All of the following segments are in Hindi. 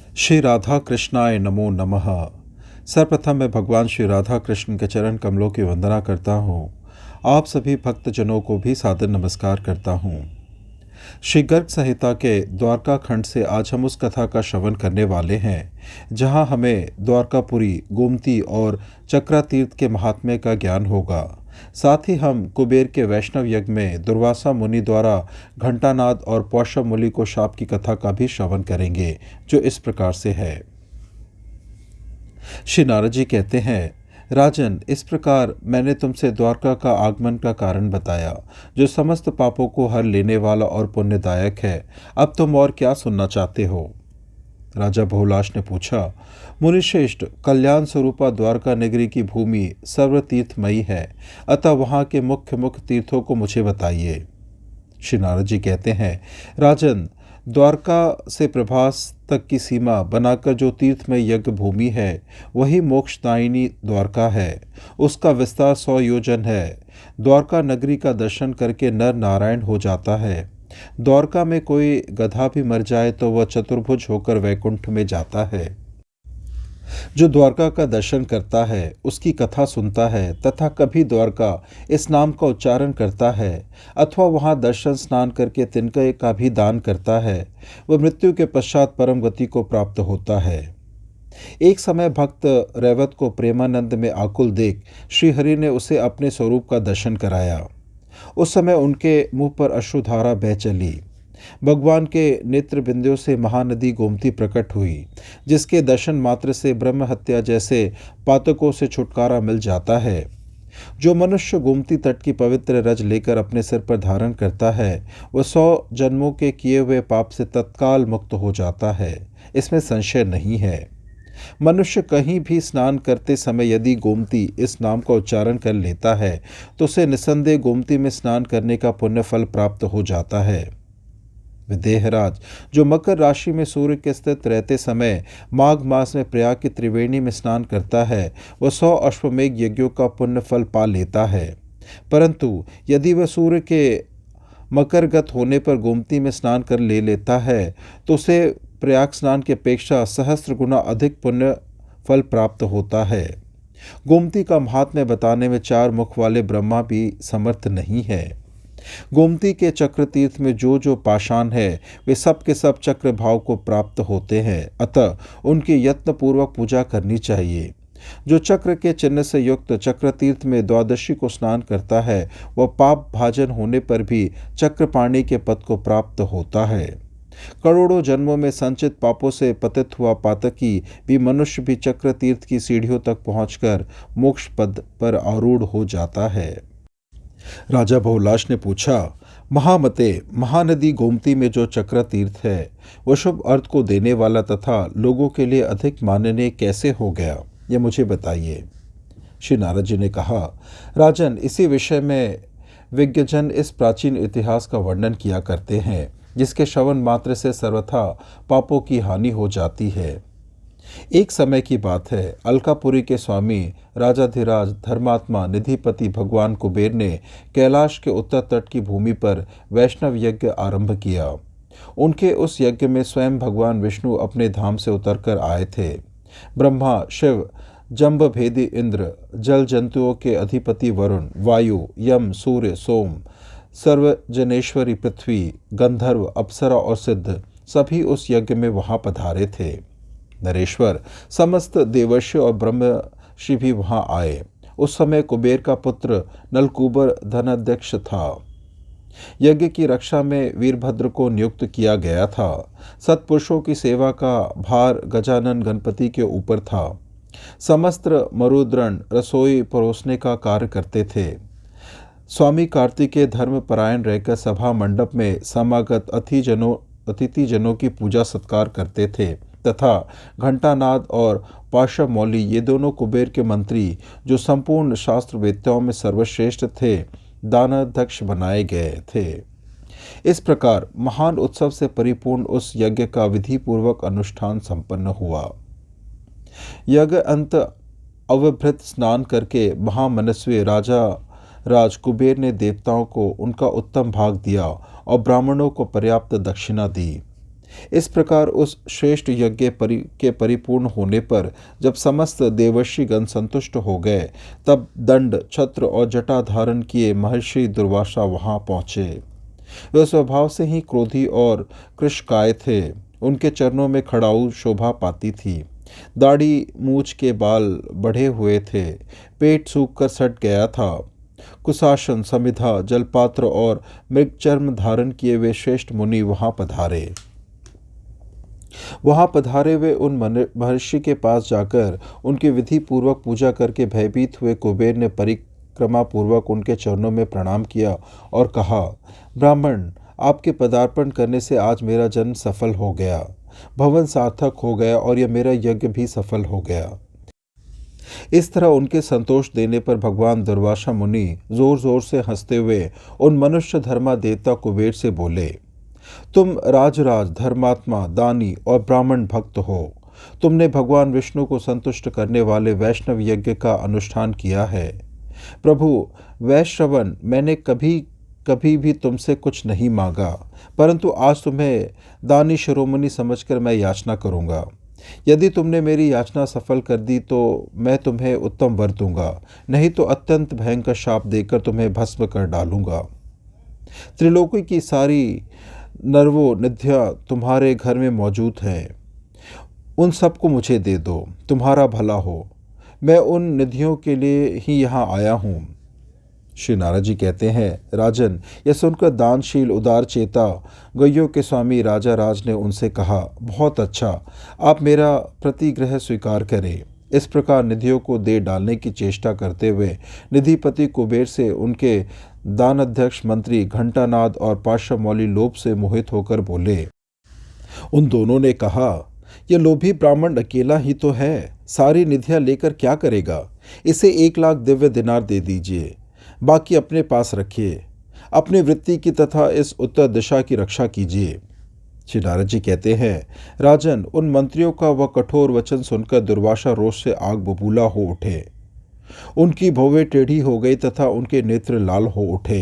श्री राधा कृष्णाय नमो नमः। सर्वप्रथम मैं भगवान श्री राधा कृष्ण के चरण कमलों की वंदना करता हूँ। आप सभी भक्तजनों को भी सादर नमस्कार करता हूँ। श्री गर्ग संहिता के द्वारका खंड से आज हम उस कथा का श्रवण करने वाले हैं जहाँ हमें द्वारकापुरी, गोमती और चक्रा तीर्थ के महात्म्य का ज्ञान होगा। साथ ही हम कुबेर के वैष्णव यज्ञ में दुर्वासा मुनि द्वारा घंटानाद और पौषा मुनि को शाप की कथा का भी श्रवण करेंगे, जो इस प्रकार से है। श्री नारद जी कहते हैं, राजन, इस प्रकार मैंने तुमसे द्वारका का आगमन का कारण बताया, जो समस्त पापों को हर लेने वाला और पुण्यदायक है। अब तुम और क्या सुनना चाहते हो? राजा बहुलाश ने पूछा, मुनिश्रेष्ठ, कल्याण स्वरूपा द्वारका नगरी की भूमि सर्वतीर्थमयी है, अतः वहाँ के मुख्य मुख्य तीर्थों को मुझे बताइए। श्री नारद जी कहते हैं, राजन, द्वारका से प्रभास तक की सीमा बनाकर जो तीर्थमय यज्ञ भूमि है, वही मोक्षदायिनी द्वारका है। उसका विस्तार 100 योजन है। द्वारका नगरी का दर्शन करके नर नारायण हो जाता है। द्वारका में कोई गधा भी मर जाए तो वह चतुर्भुज होकर वैकुंठ में जाता है। जो द्वारका का दर्शन करता है, उसकी कथा सुनता है तथा कभी द्वारका इस नाम का उच्चारण करता है अथवा वहाँ दर्शन स्नान करके तिनके का भी दान करता है, वह मृत्यु के पश्चात परम गति को प्राप्त होता है। एक समय भक्त रैवत को प्रेमानंद में आकुल देख श्रीहरि ने उसे अपने स्वरूप का दर्शन कराया। उस समय उनके मुंह पर अश्रुधारा बह चली। भगवान के नेत्र बिंदुओं से महानदी गोमती प्रकट हुई, जिसके दर्शन मात्र से ब्रह्म हत्या जैसे पातकों से छुटकारा मिल जाता है। जो मनुष्य गोमती तट की पवित्र रज लेकर अपने सिर पर धारण करता है, वह 100 जन्मों के किए हुए पाप से तत्काल मुक्त हो जाता है। इसमें संशय नहीं है। मनुष्य कहीं भी स्नान करते समय यदि गोमती इस नाम का उच्चारण कर लेता है तो उसे निसंदेह गोमती में स्नान करने का पुण्य फल प्राप्त हो जाता है। विदेहराज, जो मकर राशि में सूर्य के स्थित रहते समय माघ मास में प्रयाग की त्रिवेणी में स्नान करता है, वह 100 अश्वमेघ यज्ञों का पुण्य फल पा लेता है। परंतु यदि वह सूर्य के मकरगत होने पर गोमती में स्नान कर ले लेता है तो उसे प्रयाग स्नान की अपेक्षा सहस्त्र गुना अधिक पुण्य फल प्राप्त होता है। गोमती का महात्म्य बताने में 4 मुख वाले ब्रह्मा भी समर्थ नहीं है। गोमती के चक्र तीर्थ में जो जो पाषाण है, वे सब के सब चक्र भाव को प्राप्त होते हैं, अतः उनकी यत्नपूर्वक पूजा करनी चाहिए। जो चक्र के चिन्ह से युक्त चक्र तीर्थ में द्वादशी को स्नान करता है, वह पाप भाजन होने पर भी चक्रपाणी के पद को प्राप्त होता है। करोड़ों जन्मों में संचित पापों से पतित हुआ पातकी भी मनुष्य भी चक्र तीर्थ की सीढ़ियों तक पहुंचकर मोक्ष पद पर आरूढ़ हो जाता है। राजा बहुलाश ने पूछा, महामते, महानदी गोमती में जो चक्र तीर्थ है, वह शुभ अर्थ को देने वाला तथा लोगों के लिए अधिक माननीय कैसे हो गया, यह मुझे बताइए। श्री नारद जी ने कहा, राजन, इसी विषय में विज्ञजन इस प्राचीन इतिहास का वर्णन किया करते हैं, जिसके श्रवण मात्र से सर्वथा पापों की हानि हो जाती है। एक समय की बात है, अलकापुरी के स्वामी राजाधिराज धर्मात्मा निधिपति भगवान कुबेर ने कैलाश के उत्तर तट की भूमि पर वैष्णव यज्ञ आरंभ किया। उनके उस यज्ञ में स्वयं भगवान विष्णु अपने धाम से उतरकर आए थे। ब्रह्मा, शिव, जम्बभेदी इंद्र, जल जंतुओं के अधिपति वरुण, वायु, यम, सूर्य, सोम, सर्वजनेश्वरी पृथ्वी, गंधर्व, अप्सरा और सिद्ध सभी उस यज्ञ में वहां पधारे थे। नरेश्वर, समस्त देवर्षि और ब्रह्मर्षि भी वहां आए। उस समय कुबेर का पुत्र नलकूबर धनाध्यक्ष था। यज्ञ की रक्षा में वीरभद्र को नियुक्त किया गया था। सत्पुरुषों की सेवा का भार गजानन गणपति के ऊपर था। समस्त मरुद्रण रसोई परोसने का कार्य करते थे। स्वामी कार्तिकेय धर्मपरायण रहकर सभा मंडप में समागत अतिथिजनों की पूजा सत्कार करते थे तथा घंटानाद और पाशामौली, ये दोनों कुबेर के मंत्री, जो संपूर्ण शास्त्र वेत्ताओं में सर्वश्रेष्ठ थे, दानाध्यक्ष बनाए गए थे। इस प्रकार महान उत्सव से परिपूर्ण उस यज्ञ का विधि पूर्वक अनुष्ठान संपन्न हुआ। यज्ञ अंत अवभृत स्नान करके महामनस्वी राजा राज कुबेर ने देवताओं को उनका उत्तम भाग दिया और ब्राह्मणों को पर्याप्त दक्षिणा दी। इस प्रकार उस श्रेष्ठ यज्ञ के परिपूर्ण होने पर जब समस्त देवर्षिगण संतुष्ट हो गए, तब दंड, छत्र और जटा धारण किए महर्षि दुर्वासा वहां पहुंचे। वे स्वभाव से ही क्रोधी और कृशकाय थे। उनके चरणों में खड़ाऊ शोभा पाती थी। दाढ़ी मूछ के बाल बढ़े हुए थे। पेट सूखकर सट गया था। कुशासन, समिधा, जलपात्र और मृगचर्म धारण किए वे श्रेष्ठ मुनि वहां पधारे वे उन महर्षि के पास जाकर उनकी विधि पूर्वक पूजा करके भयभीत हुए कुबेर ने परिक्रमा पूर्वक उनके चरणों में प्रणाम किया और कहा, ब्राह्मण, आपके पदार्पण करने से आज मेरा जन्म सफल हो गया, भवन सार्थक हो गया और यह मेरा यज्ञ भी सफल हो गया। इस तरह उनके संतोष देने पर भगवान दुर्वासा मुनि जोर जोर से हंसते हुए उन मनुष्य धर्मा देवता कुबेर से बोले, तुम राजराज, धर्मात्मा, दानी और ब्राह्मण भक्त हो। तुमने भगवान विष्णु को संतुष्ट करने वाले वैष्णव यज्ञ का अनुष्ठान किया है। प्रभु वैश्रवण, मैंने कभी कभी भी तुमसे कुछ नहीं मांगा, परंतु आज तुम्हें दानी शिरोमणि समझकर मैं याचना करूंगा। यदि तुमने मेरी याचना सफल कर दी तो मैं तुम्हें उत्तम वर दूंगा, नहीं तो अत्यंत भयंकर शाप देकर तुम्हें भस्म कर डालूंगा। त्रिलोकी की सारी नरवो निधियाँ तुम्हारे घर में मौजूद हैं, उन सबको मुझे दे दो, तुम्हारा भला हो। मैं उन निधियों के लिए ही यहाँ आया हूँ। श्री नारद जी कहते हैं, राजन, यह सुनकर दानशील उदार चेता गैयों के स्वामी राजा राज ने उनसे कहा, बहुत अच्छा, आप मेरा प्रतिग्रह स्वीकार करें। इस प्रकार निधियों को दे डालने की चेष्टा करते हुए निधिपति कुबेर से उनके दानाध्यक्ष मंत्री घंटानाद और पार्श्वमौली लोभ से मोहित होकर बोले। उन दोनों ने कहा, यह लोभी ब्राह्मण अकेला ही तो है, सारी निधियां लेकर क्या करेगा? इसे 1 लाख दिव्य दिनार दे दीजिए, बाकी अपने पास रखिए। अपनी वृत्ति की तथा इस उत्तर दिशा की रक्षा कीजिए। श्री नारद जी कहते हैं, राजन, उन मंत्रियों का वह कठोर वचन सुनकर दुर्वासा रोष से आग बबूला हो उठे। उनकी भौवें टेढ़ी हो गई तथा उनके नेत्र लाल हो उठे।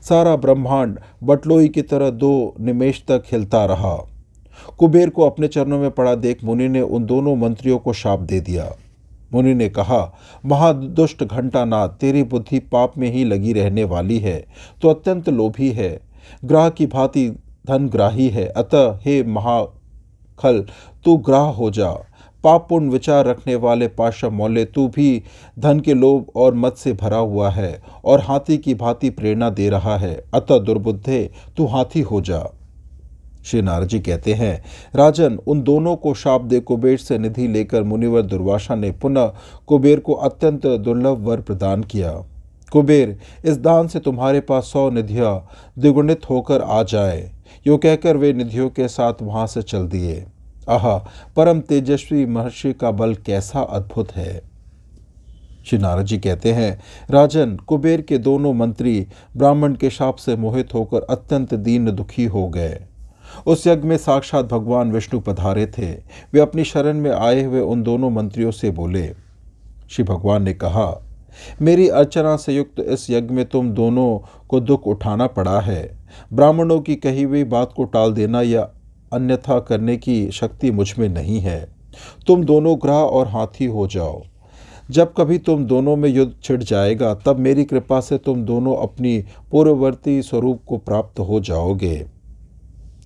सारा ब्रह्मांड बटलोई की तरह 2 निमेष तक हिलता रहा। कुबेर को अपने चरणों में पड़ा देख मुनि ने उन दोनों मंत्रियों को शाप दे दिया। मुनि ने कहा, महादुष्ट घंटानाद, तेरी बुद्धि पाप में ही लगी रहने वाली है, तो अत्यंत लोभी है, ग्राह की भांति धनग्राही है। अतः हे महाखल, तू ग्राह हो जा। पाप पूर्ण विचार रखने वाले पाशा मौले, तू भी धन के लोभ और मद से भरा हुआ है और हाथी की भांति प्रेरणा दे रहा है। अतः दुर्बुद्धे, तू हाथी हो जा। श्री नारद जी कहते हैं, राजन, उन दोनों को शाप दे कुबेर से निधि लेकर मुनिवर दुर्वासा ने पुनः कुबेर को अत्यंत दुर्लभ वर प्रदान किया। कुबेर, इस दान से तुम्हारे पास 100 निधियां द्विगुणित होकर आ जाए। यो कहकर वे निधियों के साथ वहां से चल दिए। आहा, परम तेजस्वी महर्षि का बल कैसा अद्भुत है। श्री नारद जी कहते हैं, राजन, कुबेर के दोनों मंत्री ब्राह्मण के शाप से मोहित होकर अत्यंत दीन दुखी हो गए। उस यज्ञ में साक्षात भगवान विष्णु पधारे थे। वे अपनी शरण में आए हुए उन दोनों मंत्रियों से बोले। श्री भगवान ने कहा, मेरी अर्चना से युक्त इस यज्ञ में तुम दोनों को दुख उठाना पड़ा है। ब्राह्मणों की कही हुई बात को टाल देना या अन्यथा करने की शक्ति मुझ में नहीं है। तुम दोनों ग्राह और हाथी हो जाओ। जब कभी तुम दोनों में युद्ध छिड़ जाएगा, तब मेरी कृपा से तुम दोनों अपनी पूर्ववर्ती स्वरूप को प्राप्त हो जाओगे।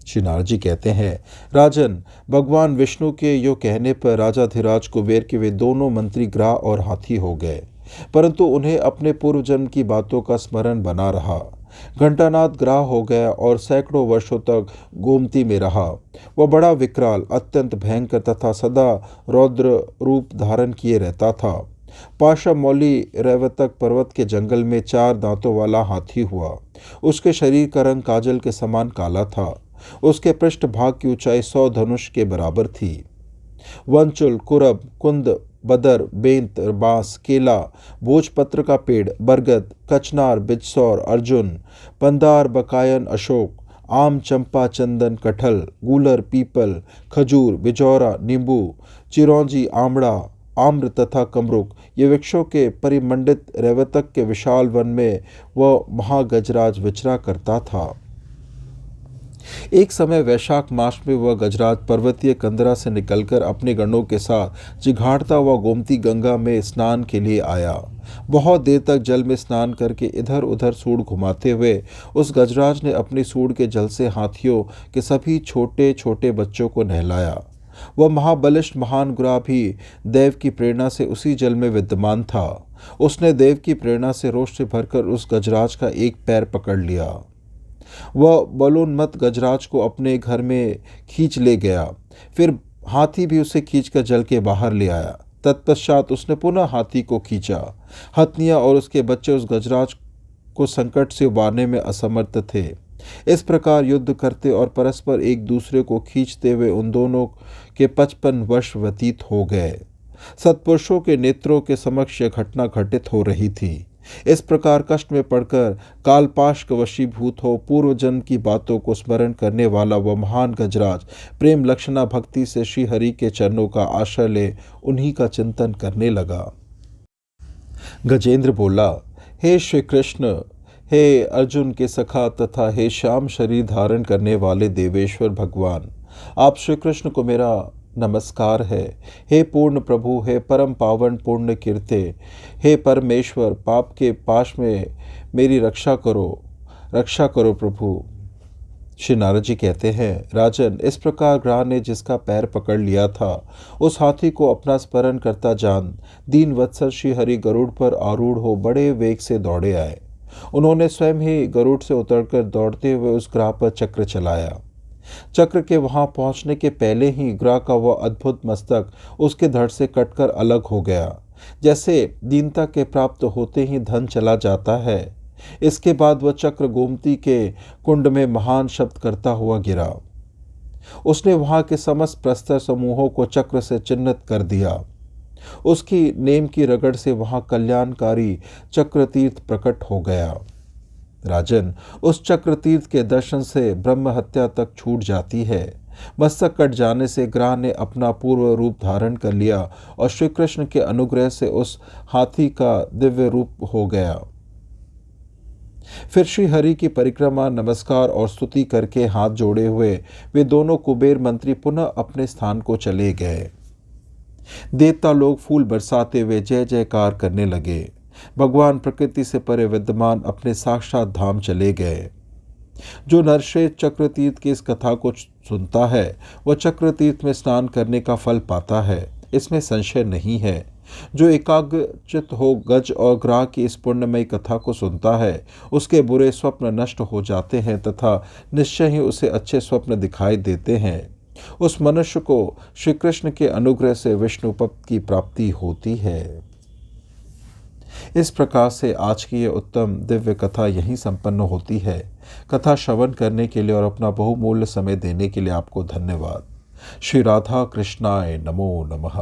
श्री नारद जी कहते हैं, राजन, भगवान विष्णु के यो कहने पर राजाधिराज कुबेर के वे दोनों मंत्री ग्राह और हाथी हो गए, परंतु उन्हें अपने पूर्व जन्म की बातों का स्मरण बना रहा। घंटानाद ग्राह हो गया और सैकड़ों वर्षों तक गोमती में रहा। वह बड़ा विकराल, अत्यंत भयंकर तथा सदा रौद्र रूप धारण किए रहता था। पाशामौली रैवतक पर्वत के जंगल में 4 दांतों वाला हाथी हुआ। उसके शरीर का रंग काजल के समान काला था। उसके पृष्ठ भाग की ऊंचाई 100 धनुष के बराबर थी। वंचुल, कुरब, कुंद, बदर, बेंत, बांस, केला, भोजपत्र का पेड़, बरगद, कचनार, बिजसौर, अर्जुन, पंदार, बकायन, अशोक, आम, चंपा, चंदन, कटहल, गूलर, पीपल, खजूर, बिजौरा, नींबू, चिरौंजी, आमड़ा, आम्र तथा कमरुक, ये वृक्षों के परिमंडित रैवतक के विशाल वन में वह महागजराज विचरा करता था। एक समय वैशाख मास में वह गजराज पर्वतीय कंदरा से निकलकर अपने गणों के साथ चिघाड़ता हुआ गोमती गंगा में स्नान के लिए आया। बहुत देर तक जल में स्नान करके इधर उधर सूंड घुमाते हुए उस गजराज ने अपनी सूंड के जल से हाथियों के सभी छोटे छोटे बच्चों को नहलाया। वह महाबलिष्ठ महान गुरा भी देव की प्रेरणा से उसी जल में विद्यमान था। उसने देव की प्रेरणा से रोष से भरकर उस गजराज का एक पैर पकड़ लिया। वह बलोन्मत्त गजराज को अपने घर में खींच ले गया। फिर हाथी भी उसे खींचकर जल के बाहर ले आया। तत्पश्चात उसने पुनः हाथी को खींचा। हथनिया और उसके बच्चे उस गजराज को संकट से उबारने में असमर्थ थे। इस प्रकार युद्ध करते और परस्पर एक दूसरे को खींचते हुए उन दोनों के 55 वर्ष व्यतीत हो गए। सत्पुरुषों के नेत्रों के समक्ष यह घटना घटित हो रही थी। इस प्रकार कष्ट में पड़कर कालपाश का वशीभूत हो पूर्व जन्म की बातों को स्मरण करने वाला वह महान गजराज प्रेम लक्षणा भक्ति से श्री हरि के चरणों का आश्रय ले उन्हीं का चिंतन करने लगा। गजेंद्र बोला, हे श्री कृष्ण, हे अर्जुन के सखा तथा हे श्याम शरीर धारण करने वाले देवेश्वर भगवान, आप श्री कृष्ण को मेरा नमस्कार है। हे पूर्ण प्रभु, हे परम पावन पुण्य कीर्ते, हे परमेश्वर, पाप के पाश में मेरी रक्षा करो प्रभु। श्री नारद जी कहते हैं, राजन, इस प्रकार ग्राह ने जिसका पैर पकड़ लिया था उस हाथी को अपना स्मरण करता जान दीन वत्सल श्री हरि गरुड़ पर आरूढ़ हो बड़े वेग से दौड़े आए। उन्होंने स्वयं ही गरुड़ से उतरकर दौड़ते हुए उस ग्राह पर चक्र चलाया। चक्र के वहां पहुंचने के पहले ही ग्राह का वह अद्भुत मस्तक उसके धड़ से कटकर अलग हो गया। जैसे दीनता के प्राप्त होते ही धन चला जाता है। इसके बाद वह चक्र गोमती के कुंड में महान शब्द करता हुआ गिरा। उसने वहां के समस्त प्रस्तर समूहों को चक्र से चिन्हित कर दिया। उसकी नेम की रगड़ से वहां कल्याणकारी चक्रतीर्थ प्रकट हो गया। राजन, उस चक्रतीर्थ के दर्शन से ब्रह्म हत्या तक छूट जाती है। मस्तक कट जाने से ग्राह ने अपना पूर्व रूप धारण कर लिया और श्री कृष्ण के अनुग्रह से उस हाथी का दिव्य रूप हो गया। फिर श्री हरि की परिक्रमा, नमस्कार और स्तुति करके हाथ जोड़े हुए वे दोनों कुबेर मंत्री पुनः अपने स्थान को चले गए। देवता लोग फूल बरसाते हुए जय जयकार करने लगे। भगवान प्रकृति से परे विद्यमान अपने साक्षात धाम चले गए। जो नरश्रेष्ठ चक्रतीर्थ की इस कथा को सुनता है वह चक्रतीर्थ में स्नान करने का फल पाता है, इसमें संशय नहीं है। जो एकाग्रचित हो गज और ग्राह की इस पुण्यमयी कथा को सुनता है उसके बुरे स्वप्न नष्ट हो जाते हैं तथा निश्चय ही उसे अच्छे स्वप्न दिखाई देते हैं। उस मनुष्य को श्री कृष्ण के अनुग्रह से विष्णुपद की प्राप्ति होती है। इस प्रकार से आज की यह उत्तम दिव्य कथा यहीं संपन्न होती है। कथा श्रवण करने के लिए और अपना बहुमूल्य समय देने के लिए आपको धन्यवाद। श्री राधा कृष्णाय नमो नमः।